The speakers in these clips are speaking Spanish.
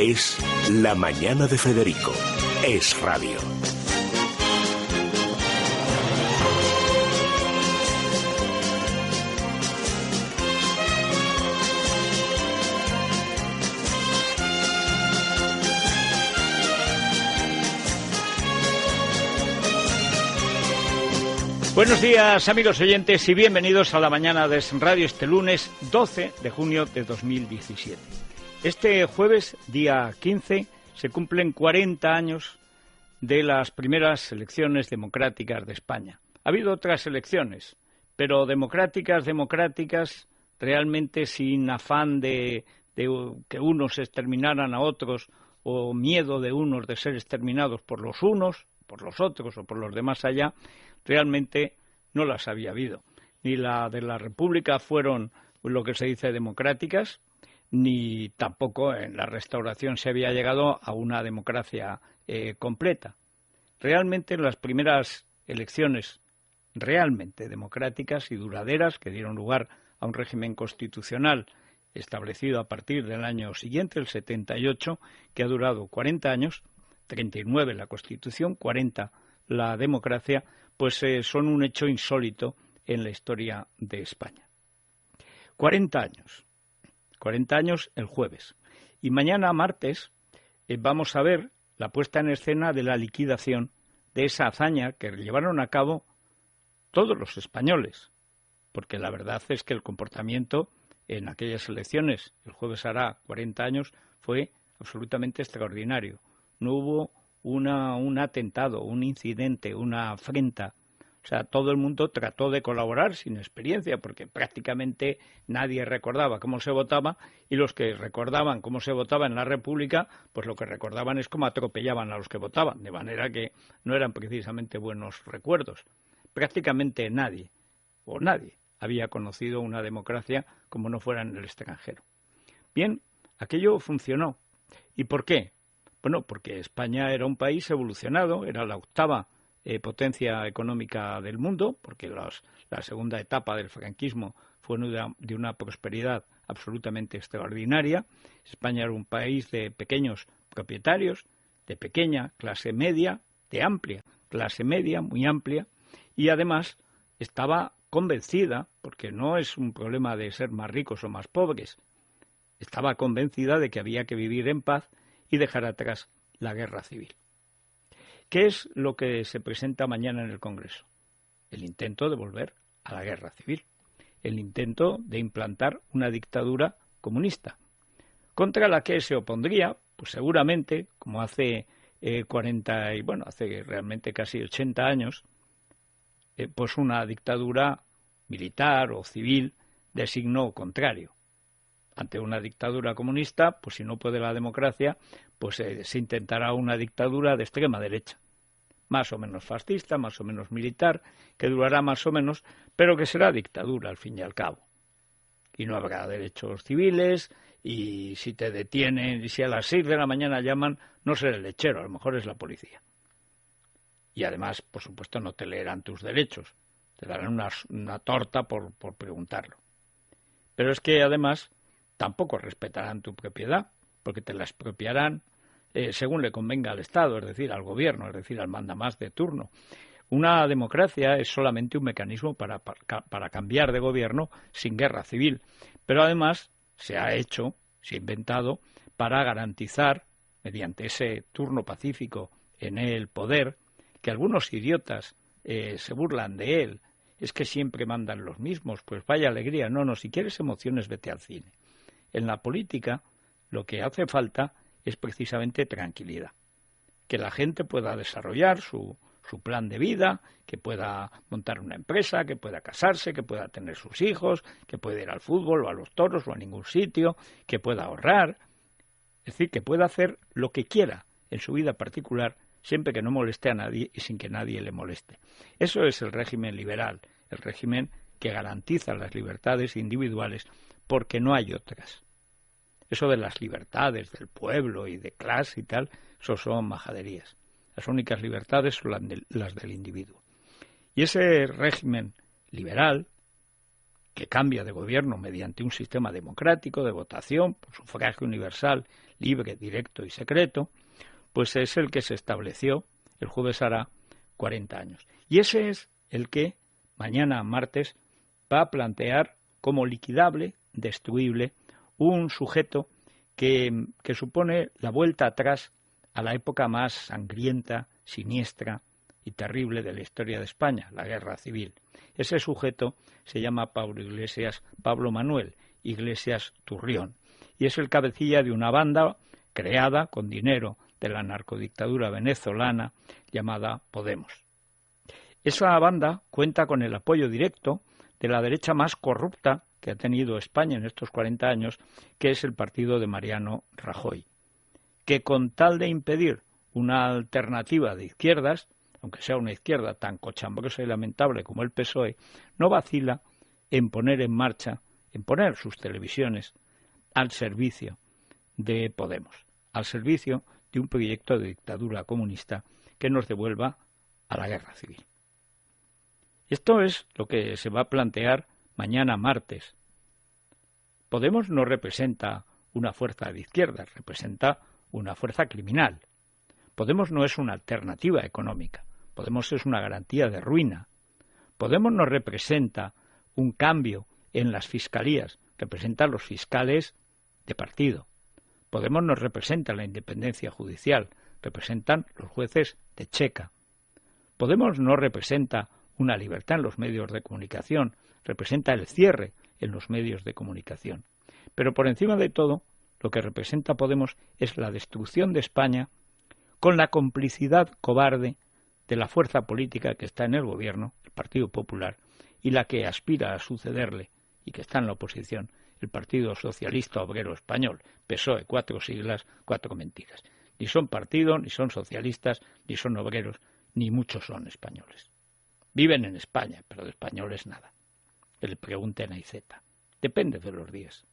Es La Mañana de Federico. Es radio. Buenos días, amigos oyentes, y bienvenidos a La Mañana de Radio este lunes 12 de junio de 2017. Este jueves, día 15, se cumplen 40 años de las primeras elecciones democráticas de España. Ha habido otras elecciones, pero democráticas, realmente sin afán de que unos exterminaran a otros o miedo de unos de ser exterminados por los unos, por los otros o por los demás allá, realmente no las había habido. Ni la de la República fueron lo que se dice democráticas, ni tampoco en la Restauración se había llegado a una democracia completa. Realmente en las primeras elecciones realmente democráticas y duraderas que dieron lugar a un régimen constitucional establecido a partir del año siguiente, el 78, que ha durado 40 años, 39 la Constitución, 40 la democracia, pues son un hecho insólito en la historia de España. 40 años el jueves. Y mañana, martes, vamos a ver la puesta en escena de la liquidación de esa hazaña que llevaron a cabo todos los españoles, porque la verdad es que el comportamiento en aquellas elecciones, el jueves hará 40 años, fue absolutamente extraordinario. No hubo un atentado, un incidente, una afrenta. O sea, todo el mundo trató de colaborar sin experiencia, porque prácticamente nadie recordaba cómo se votaba, y los que recordaban cómo se votaba en la República, pues lo que recordaban es cómo atropellaban a los que votaban, de manera que no eran precisamente buenos recuerdos. Prácticamente nadie había conocido una democracia como no fuera en el extranjero. Bien, aquello funcionó. ¿Y por qué? Bueno, porque España era un país evolucionado, era la octava potencia económica del mundo, porque la segunda etapa del franquismo fue de una prosperidad absolutamente extraordinaria. España era un país de pequeños propietarios, de pequeña clase media, de amplia clase media, muy amplia, y además estaba convencida, porque no es un problema de ser más ricos o más pobres, estaba convencida de que había que vivir en paz y dejar atrás la guerra civil. ¿Qué es lo que se presenta mañana en el Congreso? El intento de volver a la guerra civil, el intento de implantar una dictadura comunista, contra la que se opondría, pues seguramente, como hace hace realmente casi 80 años, pues una dictadura militar o civil de signo contrario. Ante una dictadura comunista, pues si no puede la democracia, pues se intentará una dictadura de extrema derecha, más o menos fascista, más o menos militar, que durará más o menos, pero que será dictadura al fin y al cabo. Y no habrá derechos civiles, y si te detienen, y si a las 6 de la mañana llaman, no será el lechero, a lo mejor es la policía. Y además, por supuesto, no te leerán tus derechos, te darán una torta por preguntarlo. Pero es que además tampoco respetarán tu propiedad, porque te la expropiarán según le convenga al Estado, es decir, al gobierno, es decir, al mandamás de turno. Una democracia es solamente un mecanismo para cambiar de gobierno sin guerra civil, pero además se ha inventado para garantizar, mediante ese turno pacífico en el poder, que algunos idiotas se burlan de él, es que siempre mandan los mismos, pues vaya alegría, no, si quieres emociones vete al cine. En la política lo que hace falta es precisamente tranquilidad, que la gente pueda desarrollar su plan de vida, que pueda montar una empresa, que pueda casarse, que pueda tener sus hijos, que pueda ir al fútbol o a los toros o a ningún sitio, que pueda ahorrar, es decir, que pueda hacer lo que quiera en su vida particular, siempre que no moleste a nadie y sin que nadie le moleste. Eso es el régimen liberal, el régimen que garantiza las libertades individuales, porque no hay otras. Eso de las libertades del pueblo y de clase y tal, eso son majaderías. Las únicas libertades son las del individuo. Y ese régimen liberal, que cambia de gobierno mediante un sistema democrático de votación, por sufragio universal, libre, directo y secreto, pues es el que se estableció, el jueves hará 40 años. Y ese es el que mañana, martes, va a plantear como liquidable, destruible, un sujeto que supone la vuelta atrás a la época más sangrienta, siniestra y terrible de la historia de España, la Guerra Civil. Ese sujeto se llama Pablo Manuel Iglesias Turrión, y es el cabecilla de una banda creada con dinero de la narcodictadura venezolana llamada Podemos. Esa banda cuenta con el apoyo directo de la derecha más corrupta que ha tenido España en estos 40 años, que es el partido de Mariano Rajoy, que con tal de impedir una alternativa de izquierdas, aunque sea una izquierda tan cochambrosa y lamentable como el PSOE, no vacila en poner en marcha, en poner sus televisiones al servicio de Podemos, al servicio de un proyecto de dictadura comunista que nos devuelva a la guerra civil. Esto es lo que se va a plantear mañana martes. Podemos no representa una fuerza de izquierdas, representa una fuerza criminal. Podemos no es una alternativa económica, Podemos es una garantía de ruina. Podemos no representa un cambio en las fiscalías, representa a los fiscales de partido. Podemos no representa la independencia judicial, representan los jueces de checa. Podemos no representa una libertad en los medios de comunicación, representa el cierre en los medios de comunicación. Pero por encima de todo, lo que representa Podemos es la destrucción de España con la complicidad cobarde de la fuerza política que está en el gobierno, el Partido Popular, y la que aspira a sucederle y que está en la oposición, el Partido Socialista Obrero Español, PSOE, 4 siglas, 4 mentiras. Ni son partido, ni son socialistas, ni son obreros, ni muchos son españoles. Viven en España, pero de españoles nada. Que le pregunten a Iceta. Depende de los días.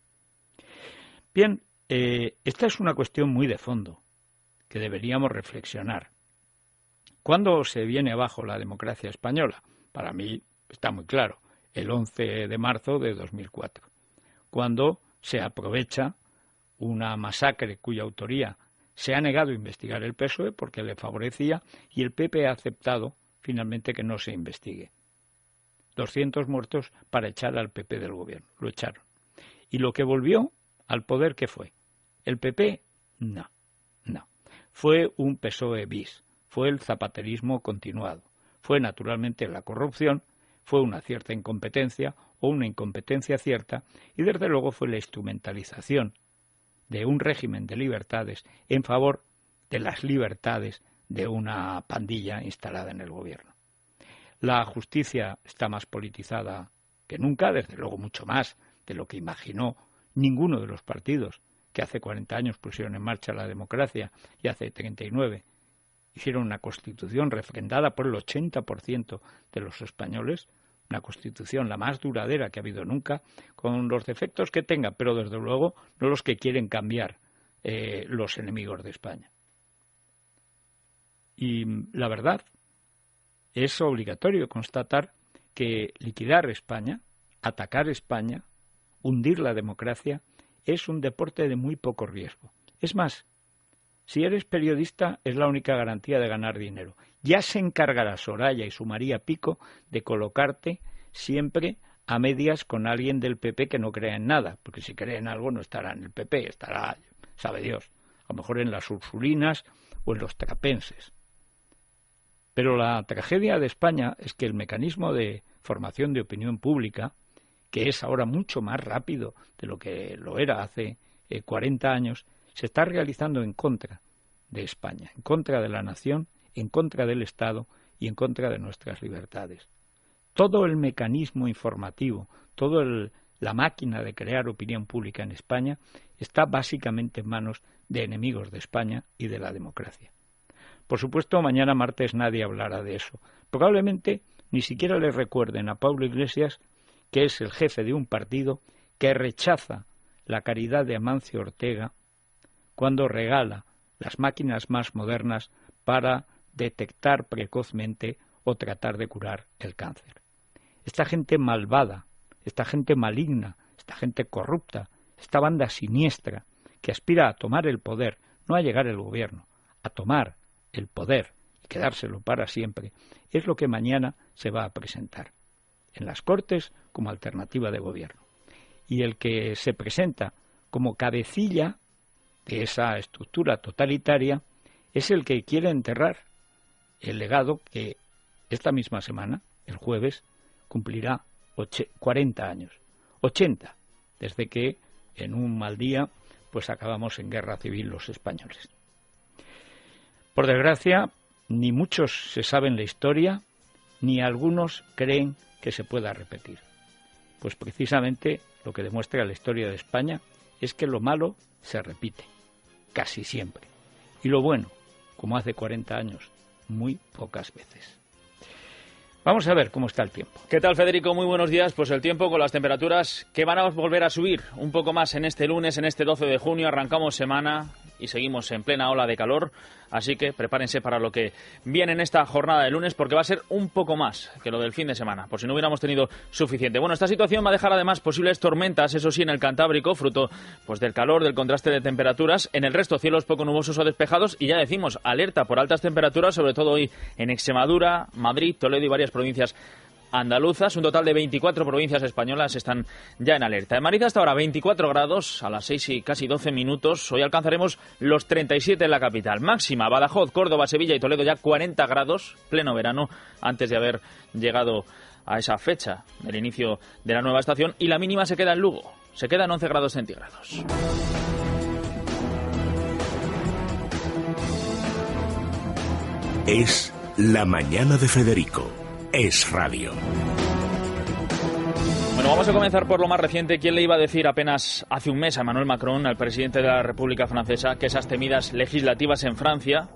Bien, esta es una cuestión muy de fondo, que deberíamos reflexionar. ¿Cuándo se viene abajo la democracia española? Para mí está muy claro, el 11 de marzo de 2004, cuando se aprovecha una masacre cuya autoría se ha negado a investigar el PSOE porque le favorecía y el PP ha aceptado finalmente que no se investigue. 200 muertos para echar al PP del gobierno, lo echaron. ¿Y lo que volvió al poder qué fue? ¿El PP? No. Fue un PSOE bis, fue el zapaterismo continuado, fue naturalmente la corrupción, fue una cierta incompetencia o una incompetencia cierta y desde luego fue la instrumentalización de un régimen de libertades en favor de las libertades de una pandilla instalada en el gobierno. La justicia está más politizada que nunca, desde luego mucho más de lo que imaginó ninguno de los partidos que hace 40 años pusieron en marcha la democracia y hace 39 hicieron una constitución refrendada por el 80% de los españoles, una constitución la más duradera que ha habido nunca, con los defectos que tenga, pero desde luego no los que quieren cambiar los enemigos de España. Y la verdad, es obligatorio constatar que liquidar España, atacar España, hundir la democracia, es un deporte de muy poco riesgo. Es más, si eres periodista es la única garantía de ganar dinero. Ya se encargará Soraya y su María Pico de colocarte siempre a medias con alguien del PP que no crea en nada, porque si cree en algo no estará en el PP, estará, sabe Dios, a lo mejor en las Ursulinas o en los trapenses. Pero la tragedia de España es que el mecanismo de formación de opinión pública, que es ahora mucho más rápido de lo que lo era hace 40 años, se está realizando en contra de España, en contra de la nación, en contra del Estado y en contra de nuestras libertades. Todo el mecanismo informativo, toda la máquina de crear opinión pública en España está básicamente en manos de enemigos de España y de la democracia. Por supuesto, mañana martes nadie hablará de eso. Probablemente ni siquiera le recuerden a Pablo Iglesias que es el jefe de un partido que rechaza la caridad de Amancio Ortega cuando regala las máquinas más modernas para detectar precozmente o tratar de curar el cáncer. Esta gente malvada, esta gente maligna, esta gente corrupta, esta banda siniestra que aspira a tomar el poder, no a llegar al gobierno, a tomar el poder y quedárselo para siempre, es lo que mañana se va a presentar en las Cortes como alternativa de gobierno. Y el que se presenta como cabecilla de esa estructura totalitaria es el que quiere enterrar el legado que esta misma semana, el jueves, cumplirá 40 años. 80, desde que en un mal día pues acabamos en guerra civil los españoles. Por desgracia, ni muchos se saben la historia, ni algunos creen que se pueda repetir. Pues precisamente lo que demuestra la historia de España es que lo malo se repite, casi siempre. Y lo bueno, como hace 40 años, muy pocas veces. Vamos a ver cómo está el tiempo. ¿Qué tal, Federico? Muy buenos días. Pues el tiempo con las temperaturas que van a volver a subir un poco más en este lunes, en este 12 de junio. Arrancamos semana y seguimos en plena ola de calor. Así que prepárense para lo que viene en esta jornada de lunes, porque va a ser un poco más que lo del fin de semana, por si no hubiéramos tenido suficiente. Bueno, esta situación va a dejar además posibles tormentas, eso sí, en el Cantábrico, fruto pues del calor, del contraste de temperaturas. En el resto, cielos poco nubosos o despejados, y ya decimos, alerta por altas temperaturas, sobre todo hoy en Extremadura, Madrid, Toledo y varias provincias andaluzas. Un total de 24 provincias españolas están ya en alerta. En Madrid hasta ahora 24 grados, a las 6 y casi 12 minutos. Hoy alcanzaremos los 37 en la capital. Máxima, Badajoz, Córdoba, Sevilla y Toledo ya 40 grados, pleno verano, antes de haber llegado a esa fecha del inicio de la nueva estación. Y la mínima se queda en Lugo, se queda en 11 grados centígrados. Es la mañana de Federico. Es radio. Bueno, vamos a comenzar por lo más reciente. ¿Quién le iba a decir apenas hace un mes a Emmanuel Macron, al presidente de la República Francesa, que esas temidas legislativas en Francia,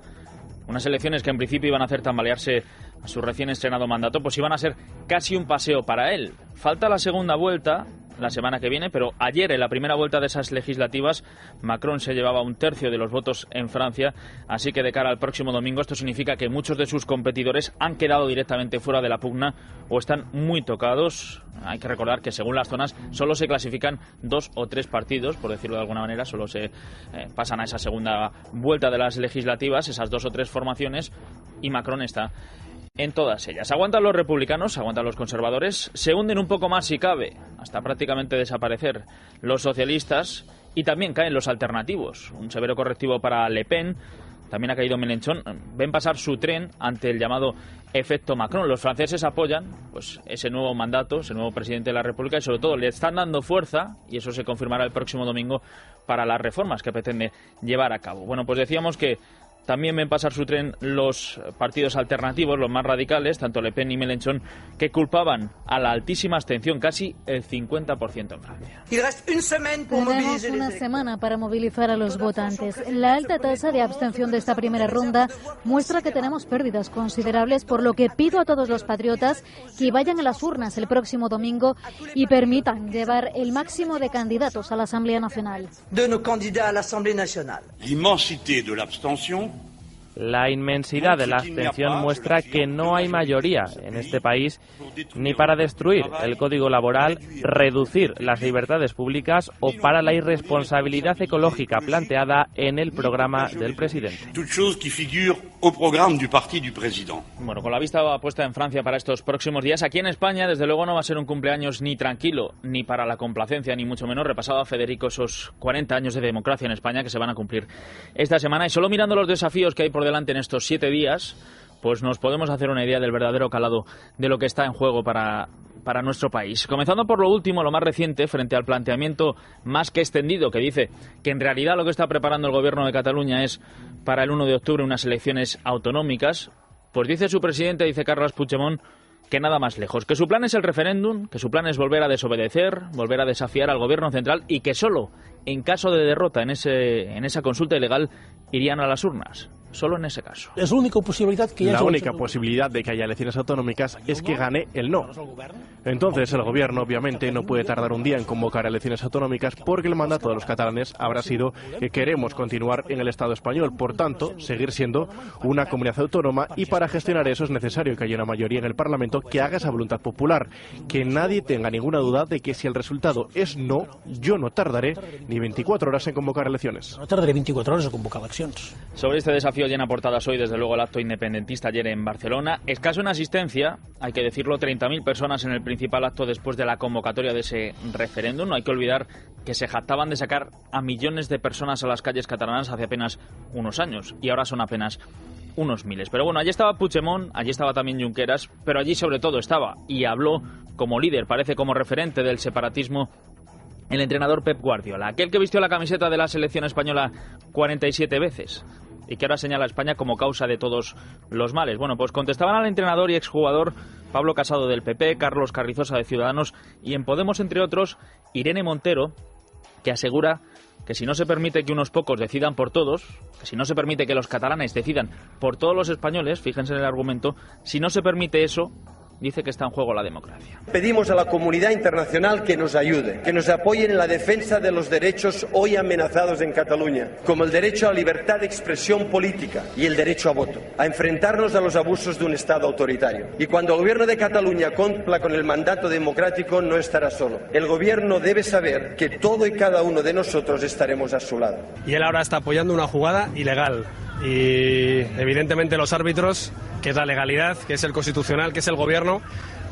unas elecciones que en principio iban a hacer tambalearse a su recién estrenado mandato, pues iban a ser casi un paseo para él? Falta la segunda vuelta la semana que viene, pero ayer, en la primera vuelta de esas legislativas, Macron se llevaba un tercio de los votos en Francia, así que de cara al próximo domingo esto significa que muchos de sus competidores han quedado directamente fuera de la pugna o están muy tocados. Hay que recordar que según las zonas solo se clasifican 2 o 3 partidos, por decirlo de alguna manera, solo se pasan a esa segunda vuelta de las legislativas, esas 2 o 3 formaciones, y Macron está en todas ellas. Aguantan los republicanos, aguantan los conservadores, se hunden un poco más si cabe, hasta prácticamente desaparecer los socialistas, y también caen los alternativos. Un severo correctivo para Le Pen, también ha caído Mélenchon. Ven pasar su tren ante el llamado efecto Macron. Los franceses apoyan pues ese nuevo mandato, ese nuevo presidente de la República, y sobre todo le están dando fuerza, y eso se confirmará el próximo domingo, para las reformas que pretende llevar a cabo. Bueno, pues decíamos que también ven pasar su tren los partidos alternativos, los más radicales, tanto Le Pen y Mélenchon, que culpaban a la altísima abstención, casi el 50% en Francia. Tenemos una semana para movilizar a los votantes. La alta tasa de abstención de esta primera ronda muestra que tenemos pérdidas considerables, por lo que pido a todos los patriotas que vayan a las urnas el próximo domingo y permitan llevar el máximo de candidatos a la Asamblea Nacional. La inmensidad de la abstención muestra que no hay mayoría en este país ni para destruir el código laboral, reducir las libertades públicas o para la irresponsabilidad ecológica planteada en el programa del presidente. Bueno, con la vista puesta en Francia para estos próximos días, aquí en España desde luego no va a ser un cumpleaños ni tranquilo, ni para la complacencia, ni mucho menos. Repasaba Federico esos 40 años de democracia en España que se van a cumplir esta semana, y solo mirando los desafíos que hay por delante en estos 7 días, pues nos podemos hacer una idea del verdadero calado de lo que está en juego para nuestro país. Comenzando por lo último, lo más reciente, frente al planteamiento más que extendido que dice que en realidad lo que está preparando el gobierno de Cataluña es para el 1 de octubre unas elecciones autonómicas, pues dice su presidente, dice Carles Puigdemont, que nada más lejos, que su plan es el referéndum, que su plan es volver a desobedecer, volver a desafiar al gobierno central, y que solo en caso de derrota en esa consulta ilegal irían a las urnas. solo en ese caso. Es la única posibilidad que la única posibilidad de que haya elecciones autonómicas es que gane el no. Entonces el gobierno obviamente no puede tardar un día en convocar elecciones autonómicas porque el mandato de los catalanes habrá sido que queremos continuar en el Estado español, por tanto, seguir siendo una comunidad autónoma, y para gestionar eso es necesario que haya una mayoría en el Parlamento que haga esa voluntad popular. Que nadie tenga ninguna duda de que si el resultado es no, yo no tardaré ni 24 horas en convocar elecciones. No tardaré 24 horas en convocar elecciones. Sobre este desafío llena portadas hoy, desde luego, el acto independentista ayer en Barcelona. Escaso en asistencia, hay que decirlo, 30.000 personas en el principal acto después de la convocatoria de ese referéndum. No hay que olvidar que se jactaban de sacar a millones de personas a las calles catalanas hace apenas unos años, y ahora son apenas unos miles. Pero bueno, allí estaba Puigdemont, allí estaba también Junqueras, pero allí sobre todo estaba, y habló como líder, parece como referente del separatismo, el entrenador Pep Guardiola, aquel que vistió la camiseta de la selección española 47 veces y que ahora señala a España como causa de todos los males. Bueno, pues contestaban al entrenador y exjugador Pablo Casado del PP, Carlos Carrizosa de Ciudadanos y en Podemos, entre otros, Irene Montero, que asegura que si no se permite que unos pocos decidan por todos, que si no se permite que los catalanes decidan por todos los españoles, fíjense en el argumento, si no se permite eso, dice que está en juego la democracia. Pedimos a la comunidad internacional que nos ayude, que nos apoyen en la defensa de los derechos hoy amenazados en Cataluña, como el derecho a libertad de expresión política y el derecho a voto, a enfrentarnos a los abusos de un Estado autoritario. Y cuando el gobierno de Cataluña cumpla con el mandato democrático, no estará solo. El gobierno debe saber que todo y cada uno de nosotros estaremos a su lado. Y él ahora está apoyando una jugada ilegal. Y evidentemente los árbitros, que es la legalidad, que es el constitucional, que es el gobierno,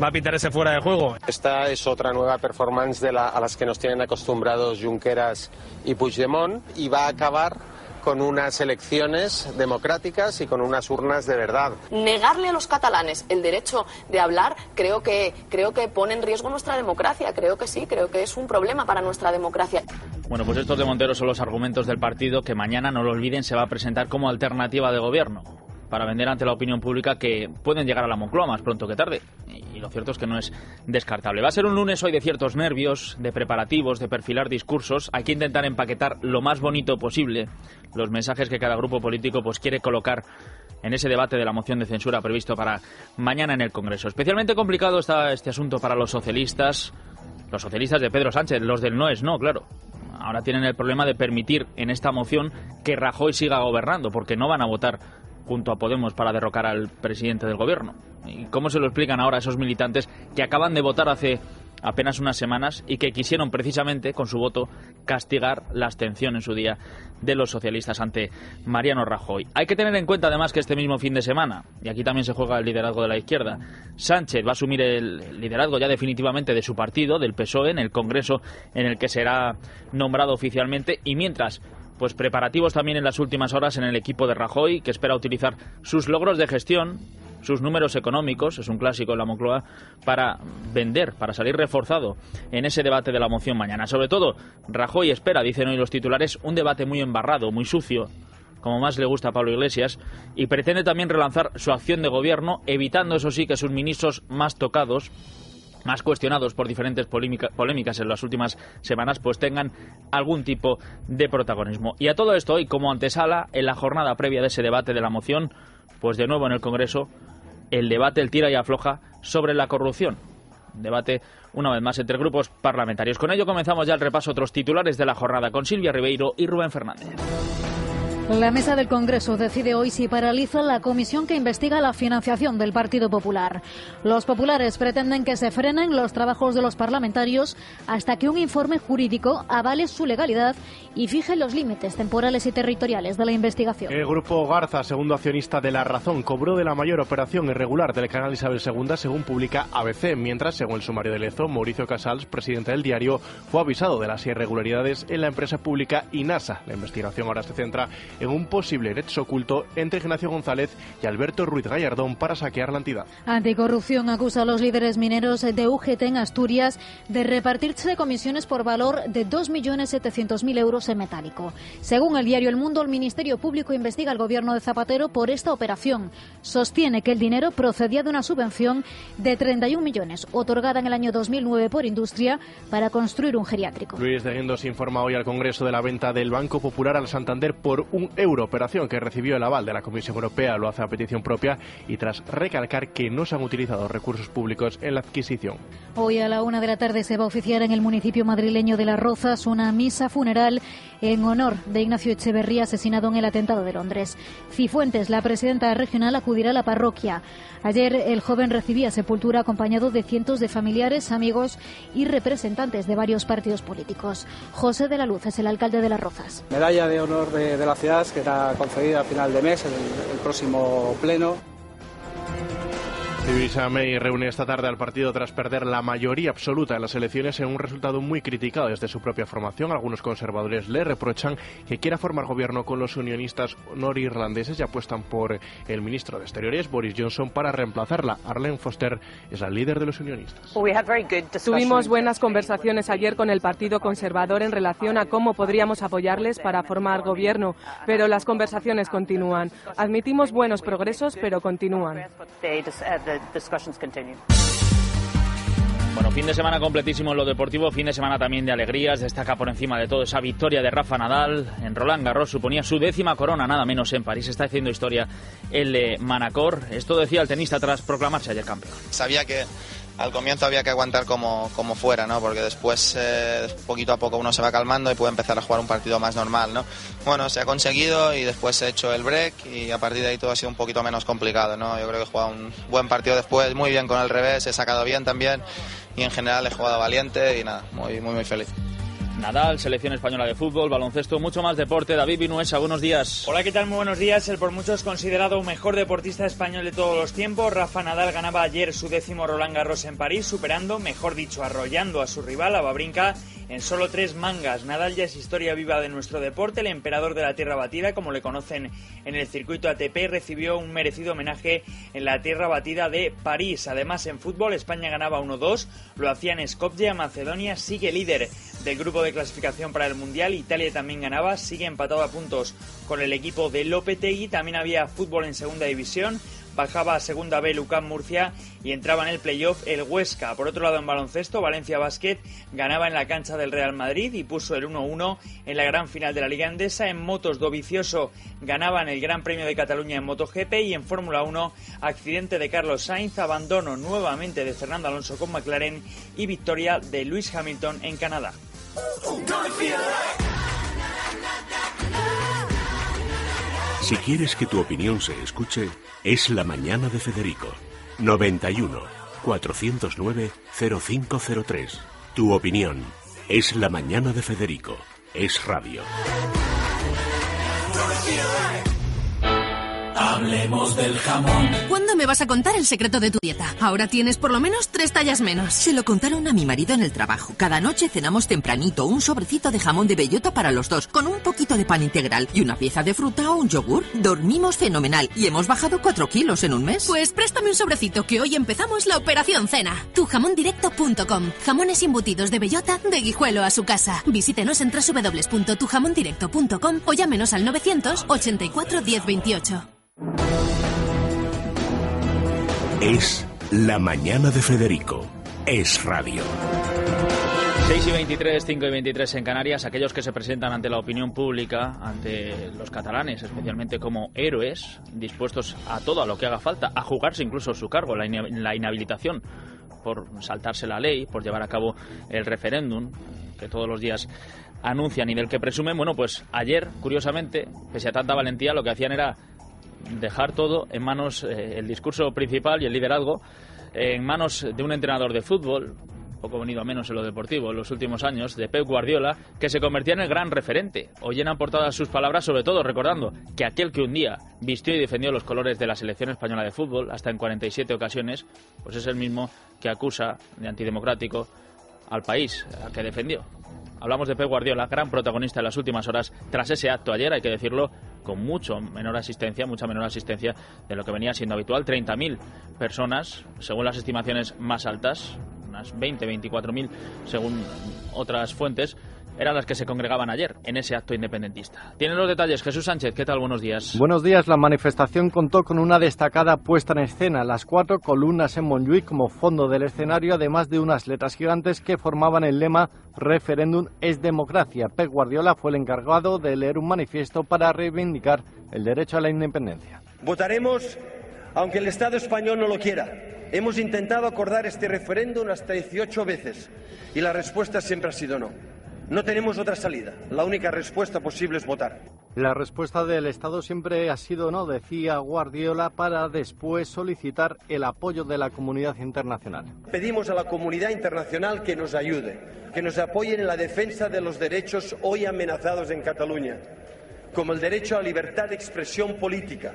va a pitar ese fuera de juego. Esta es otra nueva performance a las que nos tienen acostumbrados Junqueras y Puigdemont, y va a acabar con unas elecciones democráticas y con unas urnas de verdad. Negarle a los catalanes el derecho de hablar creo que pone en riesgo nuestra democracia. Creo que sí, creo que es un problema para nuestra democracia. Bueno, pues estos de Montero son los argumentos del partido que mañana, no lo olviden, se va a presentar como alternativa de gobierno para vender ante la opinión pública que pueden llegar a la Moncloa más pronto que tarde. Y lo cierto es que no es descartable. Va a ser un lunes hoy de ciertos nervios, de preparativos, de perfilar discursos. Hay que intentar empaquetar lo más bonito posible los mensajes que cada grupo político pues quiere colocar en ese debate de la moción de censura previsto para mañana en el Congreso. Especialmente complicado está este asunto para los socialistas de Pedro Sánchez, los del no es no, claro. Ahora tienen el problema de permitir en esta moción que Rajoy siga gobernando, porque no van a votar junto a Podemos para derrocar al presidente del gobierno. ¿Y cómo se lo explican ahora a esos militantes que acaban de votar hace apenas unas semanas y que quisieron precisamente con su voto castigar la abstención en su día de los socialistas ante Mariano Rajoy? Hay que tener en cuenta además que este mismo fin de semana, y aquí también se juega el liderazgo de la izquierda, Sánchez va a asumir el liderazgo ya definitivamente de su partido, del PSOE, en el Congreso en el que será nombrado oficialmente, y mientras pues preparativos también en las últimas horas en el equipo de Rajoy, que espera utilizar sus logros de gestión, sus números económicos, es un clásico en la Moncloa, para vender, para salir reforzado en ese debate de la moción mañana. Sobre todo, Rajoy espera, dicen hoy los titulares, un debate muy embarrado, muy sucio, como más le gusta a Pablo Iglesias, y pretende también relanzar su acción de gobierno, evitando, eso sí, que sus ministros más tocados, más cuestionados por diferentes polémicas en las últimas semanas, pues tengan algún tipo de protagonismo. Y a todo esto, hoy como antesala, en la jornada previa de ese debate de la moción, pues de nuevo en el Congreso, el debate, el tira y afloja sobre la corrupción. Debate, una vez más, entre grupos parlamentarios. Con ello comenzamos ya el repaso a otros titulares de la jornada con Silvia Ribeiro y Rubén Fernández. La mesa del Congreso decide hoy si paraliza la comisión que investiga la financiación del Partido Popular. Los populares pretenden que se frenen los trabajos de los parlamentarios hasta que un informe jurídico avale su legalidad y fije los límites temporales y territoriales de la investigación. El grupo Garza, segundo accionista de La Razón, cobró de la mayor operación irregular del canal Isabel II, según publica ABC, mientras, según el sumario de Lezo, Mauricio Casals, presidente del diario, fue avisado de las irregularidades en la empresa pública Inasa. La investigación ahora se centra en un posible nexo oculto entre Ignacio González y Alberto Ruiz Gallardón para saquear la entidad. Anticorrupción acusa a los líderes mineros de UGT en Asturias de repartirse comisiones por valor de 2.700.000 euros en metálico. Según el diario El Mundo, el Ministerio Público investiga al gobierno de Zapatero por esta operación. Sostiene que el dinero procedía de una subvención de 31 millones otorgada en el año 2009 por Industria para construir un geriátrico. Luis de Guindos informa hoy al Congreso de la venta del Banco Popular al Santander por un €1 operación que recibió el aval de la Comisión Europea. Lo hace a petición propia y tras recalcar que no se han utilizado recursos públicos en la adquisición. Hoy a la 1 de la tarde se va a oficiar en el municipio madrileño de Las Rozas una misa funeral en honor de Ignacio Echeverría, asesinado en el atentado de Londres. Cifuentes, la presidenta regional, acudirá a la parroquia. Ayer el joven recibía sepultura acompañado de cientos de familiares, amigos y representantes de varios partidos políticos. José de la Luz es el alcalde de Las Rozas. Medalla de honor de la ciudad que está concedida a final de mes, el próximo pleno. Theresa May reúne esta tarde al partido tras perder la mayoría absoluta en las elecciones en un resultado muy criticado desde su propia formación. Algunos conservadores le reprochan que quiera formar gobierno con los unionistas norirlandeses y apuestan por el ministro de Exteriores, Boris Johnson, para reemplazarla. Arlene Foster es la líder de los unionistas. Tuvimos buenas conversaciones ayer con el Partido Conservador en relación a cómo podríamos apoyarles para formar gobierno, pero las conversaciones continúan. Admitimos buenos progresos, pero continúan. Bueno, fin de semana completísimo en lo deportivo, fin de semana también de alegrías. Destaca por encima de todo esa victoria de Rafa Nadal en Roland Garros. Suponía su 10ª corona, nada menos, en París. Está haciendo historia el de Manacor. Esto decía el tenista tras proclamarse ayer campeón. Sabía que al comienzo había que aguantar como fuera, ¿no? Porque después, poquito a poco, uno se va calmando y puede empezar a jugar un partido más normal, ¿no? Bueno, se ha conseguido y después he hecho el break y a partir de ahí todo ha sido un poquito menos complicado, ¿no? Yo creo que he jugado un buen partido después, muy bien con el revés, he sacado bien también y en general he jugado valiente y nada, muy feliz. Nadal, selección española de fútbol, baloncesto, mucho más deporte. David Vinuesa, buenos días. Hola, ¿qué tal? Muy buenos días. El por muchos considerado mejor deportista español de todos los tiempos, Rafa Nadal, ganaba ayer su 10º Roland Garros en París, superando, mejor dicho, arrollando a su rival, a Wawrinka, en solo 3 mangas. Nadal ya es historia viva de nuestro deporte, el emperador de la tierra batida, como le conocen en el circuito ATP, recibió un merecido homenaje en la tierra batida de París. Además, en fútbol, España ganaba 1-2, lo hacía en Skopje. Macedonia sigue líder del grupo de clasificación para el Mundial. Italia también ganaba, sigue empatado a puntos con el equipo de Lopetegui. También había fútbol en segunda división. Bajaba a segunda B Lucán Murcia y entraba en el playoff el Huesca. Por otro lado, en baloncesto, Valencia Basket ganaba en la cancha del Real Madrid y puso el 1-1 en la gran final de la Liga Endesa. En motos, Dovizioso ganaba en el Gran Premio de Cataluña en MotoGP y en Fórmula 1, accidente de Carlos Sainz, abandono nuevamente de Fernando Alonso con McLaren y victoria de Lewis Hamilton en Canadá. Si quieres que tu opinión se escuche, es La Mañana de Federico. 91 409 0503. Tu opinión es La Mañana de Federico. Es radio. Hablemos del jamón. ¿Cuándo me vas a contar el secreto de tu dieta? Ahora tienes por lo menos 3 tallas menos. Se lo contaron a mi marido en el trabajo. Cada noche cenamos tempranito un sobrecito de jamón de bellota para los dos, con un poquito de pan integral y una pieza de fruta o un yogur. Dormimos fenomenal y hemos bajado 4 kilos en un mes. Pues préstame un sobrecito, que hoy empezamos la operación cena. Tujamondirecto.com. Jamones embutidos de bellota de Guijuelo a su casa. Visítenos en www.tujamondirecto.com o llámenos al 984 1028. Es La Mañana de Federico. Es radio. 6:23, 5:23 en Canarias. Aquellos que se presentan ante la opinión pública, ante los catalanes, especialmente como héroes, dispuestos a todo, a lo que haga falta, a jugarse incluso su cargo, la inhabilitación por saltarse la ley, por llevar a cabo el referéndum que todos los días anuncian y del que presumen. Bueno, pues ayer, curiosamente, pese a tanta valentía, lo que hacían era dejar todo en manos, el discurso principal y el liderazgo, en manos de un entrenador de fútbol, poco venido a menos en lo deportivo en los últimos años, de Pep Guardiola, que se convertía en el gran referente. Hoy llenan portadas sus palabras, sobre todo recordando que aquel que un día vistió y defendió los colores de la selección española de fútbol, hasta en 47 ocasiones, pues es el mismo que acusa de antidemocrático al país al que defendió. Hablamos de Pep Guardiola, gran protagonista en las últimas horas tras ese acto ayer, hay que decirlo, con mucha menor asistencia de lo que venía siendo habitual. 30.000 personas, según las estimaciones más altas, unas 24.000 según otras fuentes, eran las que se congregaban ayer en ese acto independentista. Tienen los detalles Jesús Sánchez, ¿qué tal? Buenos días. Buenos días. La manifestación contó con una destacada puesta en escena, las 4 columnas en Montjuïc como fondo del escenario, además de unas letras gigantes que formaban el lema Referéndum es democracia. Pep Guardiola fue el encargado de leer un manifiesto para reivindicar el derecho a la independencia. Votaremos aunque el Estado español no lo quiera. Hemos intentado acordar este referéndum hasta 18 veces y la respuesta siempre ha sido no. No tenemos otra salida. La única respuesta posible es votar. La respuesta del Estado siempre ha sido no, decía Guardiola, para después solicitar el apoyo de la comunidad internacional. Pedimos a la comunidad internacional que nos ayude, que nos apoyen en la defensa de los derechos hoy amenazados en Cataluña, como el derecho a libertad de expresión política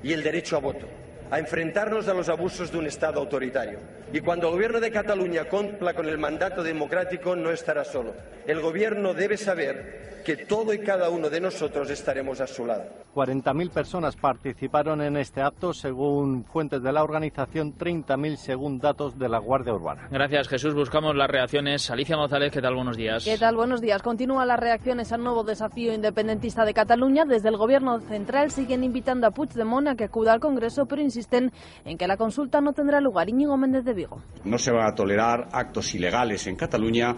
y el derecho a voto, a enfrentarnos a los abusos de un Estado autoritario. Y cuando el Gobierno de Cataluña cumpla con el mandato democrático, no estará solo. El Gobierno debe saber que todo y cada uno de nosotros estaremos a su lado. 40.000 personas participaron en este acto, según fuentes de la organización, 30.000 según datos de la Guardia Urbana. Gracias, Jesús. Buscamos las reacciones. Alicia González, ¿qué tal? Buenos días. ¿Qué tal? Buenos días. Continúan las reacciones al nuevo desafío independentista de Cataluña. Desde el Gobierno central siguen invitando a Puigdemont a que acuda al Congreso, pero insisten en que la consulta no tendrá lugar. Íñigo Méndez de Vigo. No se van a tolerar actos ilegales en Cataluña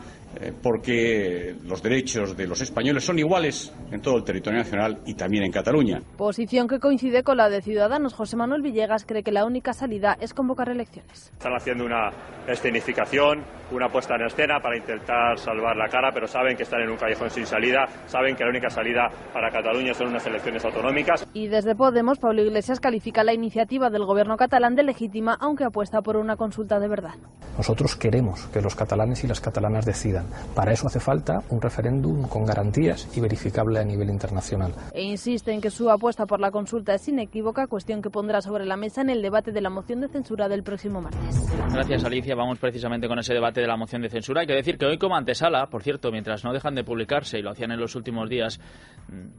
porque los derechos de los españoles son iguales en todo el territorio nacional y también en Cataluña. Posición que coincide con la de Ciudadanos. José Manuel Villegas cree que la única salida es convocar elecciones. Están haciendo una escenificación, una puesta en escena para intentar salvar la cara, pero saben que están en un callejón sin salida, saben que la única salida para Cataluña son unas elecciones autonómicas. Y desde Podemos, Pablo Iglesias califica la iniciativa del gobierno catalán de legítima, aunque apuesta por una consulta de verdad. Nosotros queremos que los catalanes y las catalanas decidan. Para eso hace falta un referéndum con garantías y verificable a nivel internacional. E insiste en que su apuesta por la consulta es inequívoca, cuestión que pondrá sobre la mesa en el debate de la moción de censura del próximo martes. Gracias, Alicia. Vamos precisamente con ese debate de la moción de censura. Hay que decir que hoy, como antesala, por cierto, mientras no dejan de publicarse, y lo hacían en los últimos días,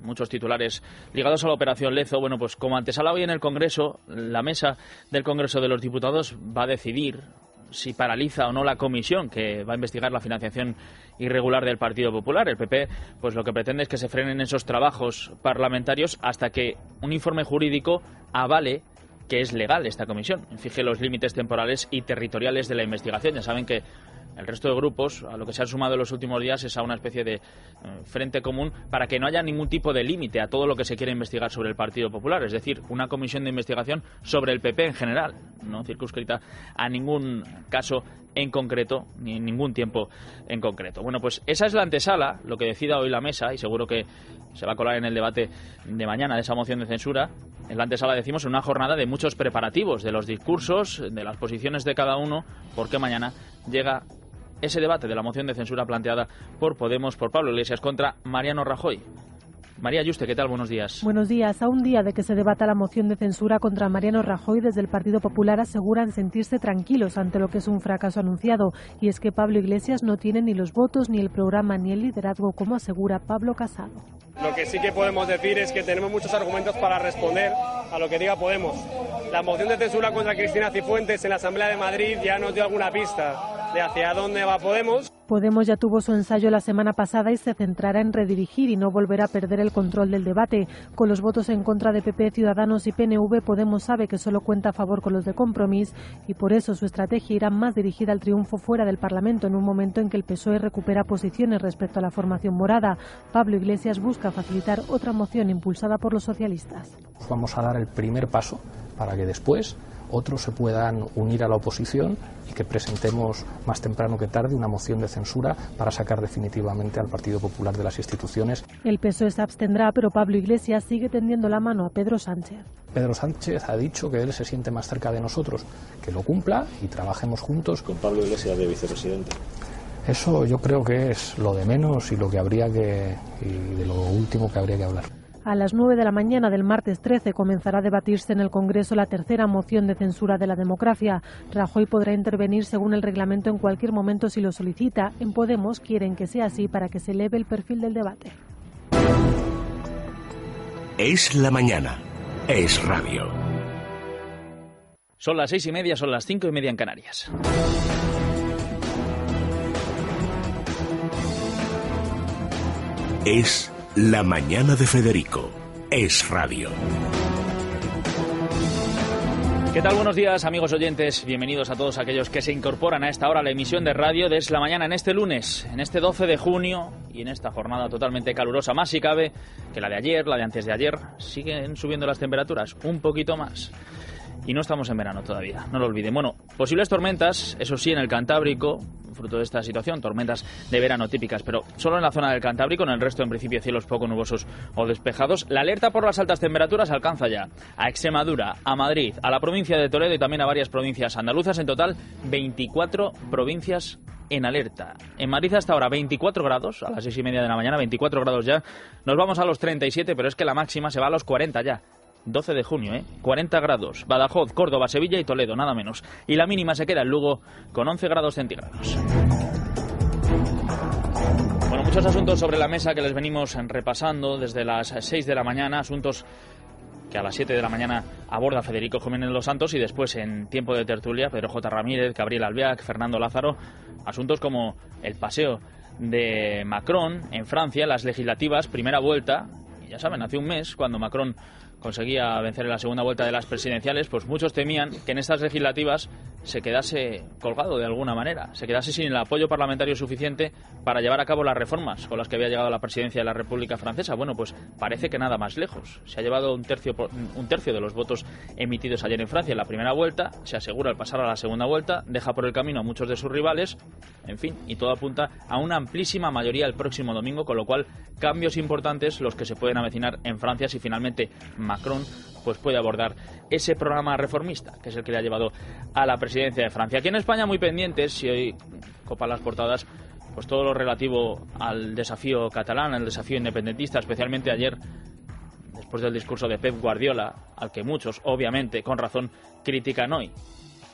muchos titulares ligados a la operación Lezo, bueno, pues como antesala hoy en el Congreso, la mesa del Congreso de los Diputados va a decidir si paraliza o no la comisión que va a investigar la financiación irregular del Partido Popular. El PP, pues lo que pretende es que se frenen esos trabajos parlamentarios hasta que un informe jurídico avale que es legal esta comisión, fije los límites temporales y territoriales de la investigación. Ya saben que el resto de grupos, a lo que se han sumado en los últimos días, es a una especie de frente común para que no haya ningún tipo de límite a todo lo que se quiere investigar sobre el Partido Popular. Es decir, una comisión de investigación sobre el PP en general, no circunscrita a ningún caso en concreto, ni en ningún tiempo en concreto. Bueno, pues esa es la antesala, lo que decida hoy la mesa, y seguro que se va a colar en el debate de mañana de esa moción de censura. En la antesala, decimos, en una jornada de muchos preparativos, de los discursos, de las posiciones de cada uno, porque mañana llega ese debate de la moción de censura planteada por Podemos, por Pablo Iglesias, contra Mariano Rajoy. María Yuste, ¿qué tal? Buenos días. Buenos días. A un día de que se debata la moción de censura contra Mariano Rajoy, desde el Partido Popular aseguran sentirse tranquilos ante lo que es un fracaso anunciado. Y es que Pablo Iglesias no tiene ni los votos, ni el programa, ni el liderazgo, como asegura Pablo Casado. Lo que sí que podemos decir es que tenemos muchos argumentos para responder a lo que diga Podemos. La moción de censura contra Cristina Cifuentes en la Asamblea de Madrid ya nos dio alguna pista de hacia dónde va Podemos. Podemos ya tuvo su ensayo la semana pasada y se centrará en redirigir y no volver a perder el control del debate. Con los votos en contra de PP, Ciudadanos y PNV, Podemos sabe que solo cuenta a favor con los de Compromís y por eso su estrategia irá más dirigida al triunfo fuera del Parlamento en un momento en que el PSOE recupera posiciones respecto a la formación morada. Pablo Iglesias busca facilitar otra moción impulsada por los socialistas. Vamos a dar el primer paso para que después otros se puedan unir a la oposición y que presentemos más temprano que tarde una moción de censura para sacar definitivamente al Partido Popular de las instituciones. El PSOE se abstendrá, pero Pablo Iglesias sigue tendiendo la mano a Pedro Sánchez. Pedro Sánchez ha dicho que él se siente más cerca de nosotros, que lo cumpla y trabajemos juntos. Con Pablo Iglesias de vicepresidente. Eso yo creo que es lo de menos y lo que habría que y de lo último que habría que hablar. A las 9 de la mañana del martes 13 comenzará a debatirse en el Congreso la tercera moción de censura de la democracia. Rajoy podrá intervenir según el reglamento en cualquier momento si lo solicita. En Podemos quieren que sea así para que se eleve el perfil del debate. Es la mañana. Es radio. Son las 6:30, son las 5:30 en Canarias. Es La Mañana de Federico. Es radio. ¿Qué tal? Buenos días, amigos oyentes. Bienvenidos a todos aquellos que se incorporan a esta hora a la emisión de radio de Es la Mañana en este lunes, en este 12 de junio y en esta jornada totalmente calurosa, más si cabe que la de ayer, la de antes de ayer. Siguen subiendo las temperaturas, un poquito más. Y no estamos en verano todavía, no lo olviden. Bueno, posibles tormentas, eso sí, en el Cantábrico, fruto de esta situación, tormentas de verano típicas, pero solo en la zona del Cantábrico, en el resto en principio cielos poco nubosos o despejados. La alerta por las altas temperaturas alcanza ya a Extremadura, a Madrid, a la provincia de Toledo y también a varias provincias andaluzas, en total 24 provincias en alerta. En Madrid hasta ahora 24 grados, a las 6:30 de la mañana, 24 grados ya. Nos vamos a los 37, pero es que la máxima se va a los 40 ya. 12 de junio, 40 grados. Badajoz, Córdoba, Sevilla y Toledo, nada menos. Y la mínima se queda en Lugo con 11 grados centígrados. Bueno, muchos asuntos sobre la mesa que les venimos repasando desde las 6 de la mañana. Asuntos que a las 7 de la mañana aborda Federico Jiménez Los Santos y después en tiempo de tertulia Pedro J. Ramírez, Gabriel Albiac, Fernando Lázaro. Asuntos como el paseo de Macron en Francia, las legislativas, primera vuelta. Y ya saben, hace un mes, cuando Macron conseguía vencer en la segunda vuelta de las presidenciales, pues muchos temían que en estas legislativas se quedase colgado de alguna manera, se quedase sin el apoyo parlamentario suficiente para llevar a cabo las reformas con las que había llegado a la presidencia de la República Francesa. Bueno, pues parece que nada más lejos. Se ha llevado un tercio de los votos emitidos ayer en Francia en la primera vuelta, se asegura el pasar a la segunda vuelta, deja por el camino a muchos de sus rivales, en fin, y todo apunta a una amplísima mayoría el próximo domingo, con lo cual cambios importantes los que se pueden avecinar en Francia si finalmente Macron pues puede abordar ese programa reformista, que es el que le ha llevado a la presidencia de Francia. Aquí en España muy pendientes, si hoy copan las portadas, pues todo lo relativo al desafío catalán, al desafío independentista, especialmente ayer, después del discurso de Pep Guardiola, al que muchos, obviamente, con razón, critican hoy.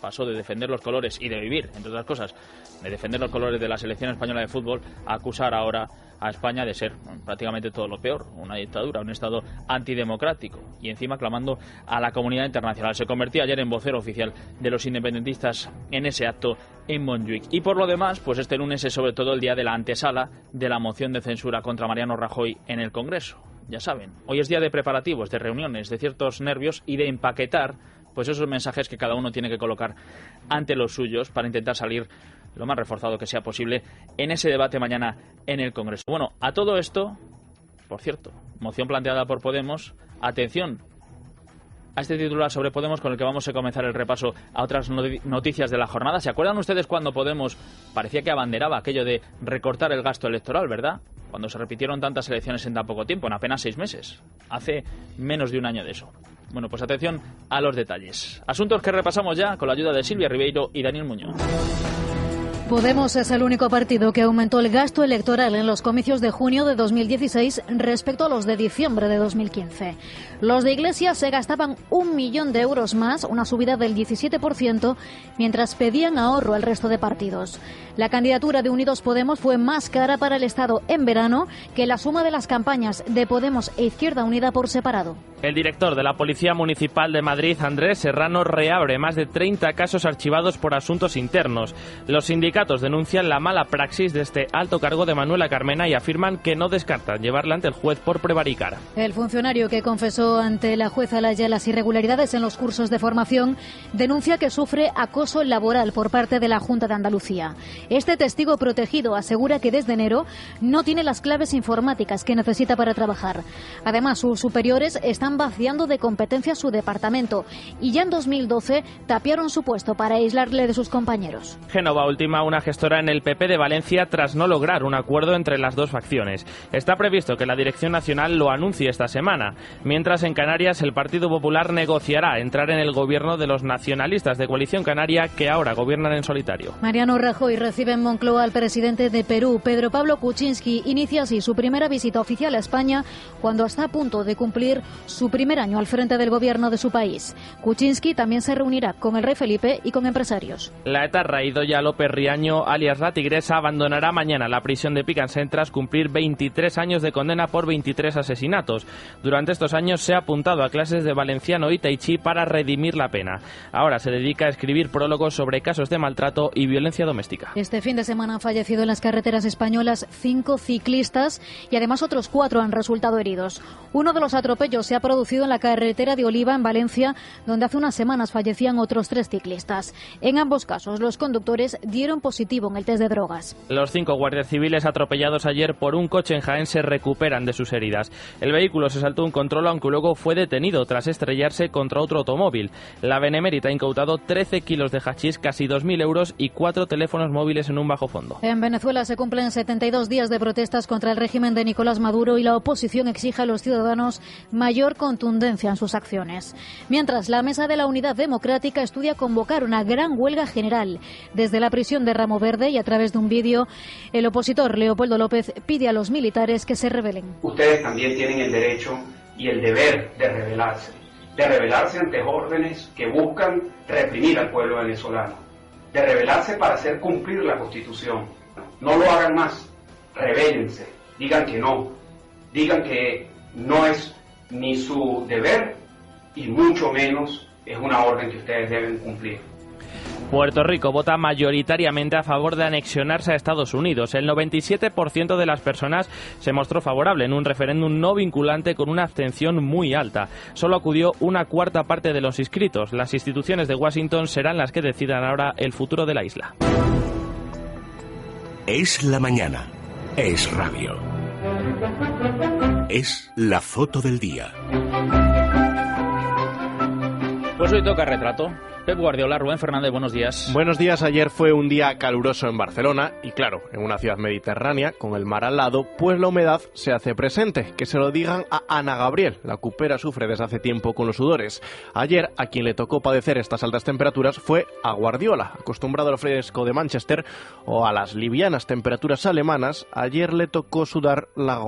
Pasó de defender los colores y de vivir, entre otras cosas, de defender los colores de la selección española de fútbol, a acusar ahora a España de ser prácticamente todo lo peor, una dictadura, un estado antidemocrático, y encima clamando a la comunidad internacional. Se convertía ayer en vocero oficial de los independentistas en ese acto en Montjuic. Y por lo demás, pues este lunes es sobre todo el día de la antesala de la moción de censura contra Mariano Rajoy en el Congreso. Ya saben, hoy es día de preparativos, de reuniones, de ciertos nervios y de empaquetar pues esos mensajes que cada uno tiene que colocar ante los suyos para intentar salir lo más reforzado que sea posible en ese debate mañana en el Congreso. Bueno, a todo esto, por cierto, moción planteada por Podemos. Atención a este titular sobre Podemos con el que vamos a comenzar el repaso a otras noticias de la jornada. ¿Se acuerdan ustedes cuando Podemos parecía que abanderaba aquello de recortar el gasto electoral, verdad? Cuando se repitieron tantas elecciones en tan poco tiempo, en apenas 6 meses. Hace menos de un año de eso. Bueno, pues atención a los detalles. Asuntos que repasamos ya con la ayuda de Silvia Ribeiro y Daniel Muñoz. Podemos es el único partido que aumentó el gasto electoral en los comicios de junio de 2016 respecto a los de diciembre de 2015. Los de Iglesias se gastaban 1 millón de euros más, una subida del 17%, mientras pedían ahorro al resto de partidos. La candidatura de Unidos Podemos fue más cara para el Estado en verano que la suma de las campañas de Podemos e Izquierda Unida por separado. El director de la Policía Municipal de Madrid, Andrés Serrano, reabre más de 30 casos archivados por asuntos internos. Los sindicatos denuncian la mala praxis de este alto cargo de Manuela Carmena y afirman que no descartan llevarla ante el juez por prevaricar. El funcionario que confesó ante la jueza Laya las irregularidades en los cursos de formación denuncia que sufre acoso laboral por parte de la Junta de Andalucía. Este testigo protegido asegura que desde enero no tiene las claves informáticas que necesita para trabajar. Además, sus superiores están vaciando de competencias su departamento y ya en 2012 tapiaron su puesto para aislarle de sus compañeros. Génova ultima una gestora en el PP de Valencia tras no lograr un acuerdo entre las dos facciones. Está previsto que la Dirección Nacional lo anuncie esta semana. Mientras en Canarias el Partido Popular negociará entrar en el gobierno de los nacionalistas de Coalición Canaria que ahora gobiernan en solitario. Mariano Rajoy recibe en Moncloa al presidente de Perú, Pedro Pablo Kuczynski. Inicia así su primera visita oficial a España cuando está a punto de cumplir su su primer año al frente del gobierno de su país. Kuczynski también se reunirá con el rey Felipe y con empresarios. La etarra Idoia López Riaño, alias La Tigresa, abandonará mañana la prisión de Picansent tras cumplir 23 años de condena por 23 asesinatos. Durante estos años se ha apuntado a clases de valenciano y tai chi para redimir la pena. Ahora se dedica a escribir prólogos sobre casos de maltrato y violencia doméstica. Este fin de semana han fallecido en las carreteras españolas 5 ciclistas y además otros 4 han resultado heridos. Uno de los atropellos se ha producido en la carretera de Oliva, en Valencia, donde hace unas semanas fallecían otros 3 ciclistas. En ambos casos, los conductores dieron positivo en el test de drogas. Los 5 guardias civiles atropellados ayer por un coche en Jaén se recuperan de sus heridas. El vehículo se saltó un control, aunque luego fue detenido tras estrellarse contra otro automóvil. La Benemérita ha incautado 13 kilos de hachís, casi 2.000 euros y 4 teléfonos móviles en un bajo fondo. En Venezuela se cumplen 72 días de protestas contra el régimen de Nicolás Maduro y la oposición exige a los ciudadanos mayor contundencia en sus acciones. Mientras, la Mesa de la Unidad Democrática estudia convocar una gran huelga general. Desde la prisión de Ramo Verde y a través de un vídeo, el opositor Leopoldo López pide a los militares que se rebelen. Ustedes también tienen el derecho y el deber de rebelarse ante órdenes que buscan reprimir al pueblo venezolano, de rebelarse para hacer cumplir la Constitución. No lo hagan más, rebélense, digan que no es ni su deber y mucho menos es una orden que ustedes deben cumplir. Puerto Rico vota mayoritariamente a favor de anexionarse a Estados Unidos. El 97% de las personas se mostró favorable en un referéndum no vinculante con una abstención muy alta. Solo acudió una cuarta parte de los inscritos. Las instituciones de Washington serán las que decidan ahora el futuro de la isla. Es la mañana. Es radio. Es la foto del día. Pues hoy toca retrato. Pep Guardiola, Rubén Fernández, buenos días. Buenos días. Ayer fue un día caluroso en Barcelona y claro, en una ciudad mediterránea con el mar al lado, pues la humedad se hace presente. Que se lo digan a Ana Gabriel, la cupera sufre desde hace tiempo con los sudores. Ayer a quien le tocó padecer estas altas temperaturas fue a Guardiola, acostumbrado al fresco de Manchester o a las livianas temperaturas alemanas. Ayer le tocó sudar la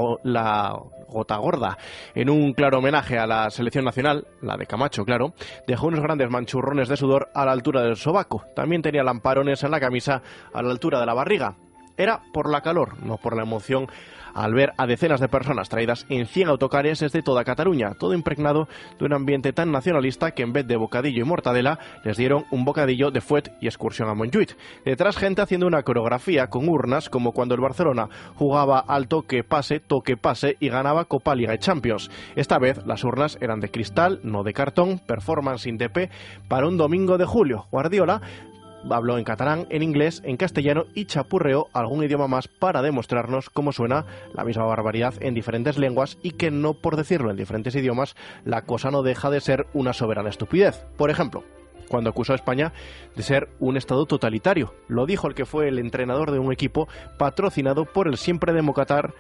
gota gorda. En un claro homenaje a la selección nacional, la de Camacho, claro, dejó unos grandes manchurrones de sudor a la altura del sobaco. También tenía lamparones en la camisa a la altura de la barriga. Era por la calor, no por la emoción, al ver a decenas de personas traídas en 100 autocares desde toda Cataluña, todo impregnado de un ambiente tan nacionalista que en vez de bocadillo y mortadela les dieron un bocadillo de fuet y excursión a Montjuïc. Detrás gente haciendo una coreografía con urnas como cuando el Barcelona jugaba al toque pase y ganaba Copa, Liga y Champions. Esta vez las urnas eran de cristal, no de cartón, performance in DP para un domingo de julio. Guardiola habló en catalán, en inglés, en castellano y chapurreó algún idioma más para demostrarnos cómo suena la misma barbaridad en diferentes lenguas y que no por decirlo en diferentes idiomas la cosa no deja de ser una soberana estupidez. Por ejemplo, cuando acusó a España de ser un estado totalitario. Lo dijo el que fue el entrenador de un equipo patrocinado por el siempre demócrata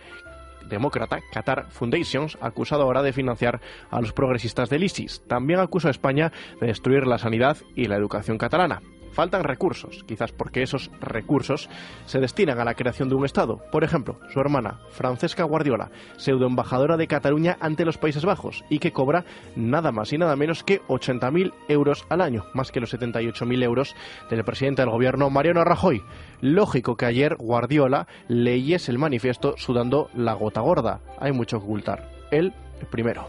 Qatar Foundations, acusado ahora de financiar a los progresistas del ISIS. También acusó a España de destruir la sanidad y la educación catalana. Faltan recursos, quizás porque esos recursos se destinan a la creación de un Estado. Por ejemplo, su hermana, Francesca Guardiola, pseudoembajadora de Cataluña ante los Países Bajos y que cobra nada más y nada menos que 80.000 euros al año, más que los 78.000 euros del presidente del gobierno, Mariano Rajoy. Lógico que ayer Guardiola leyese el manifiesto sudando la gota gorda. Hay mucho que ocultar. Él, el primero.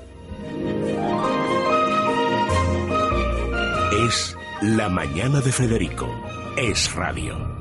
Es la mañana de Federico. Es radio.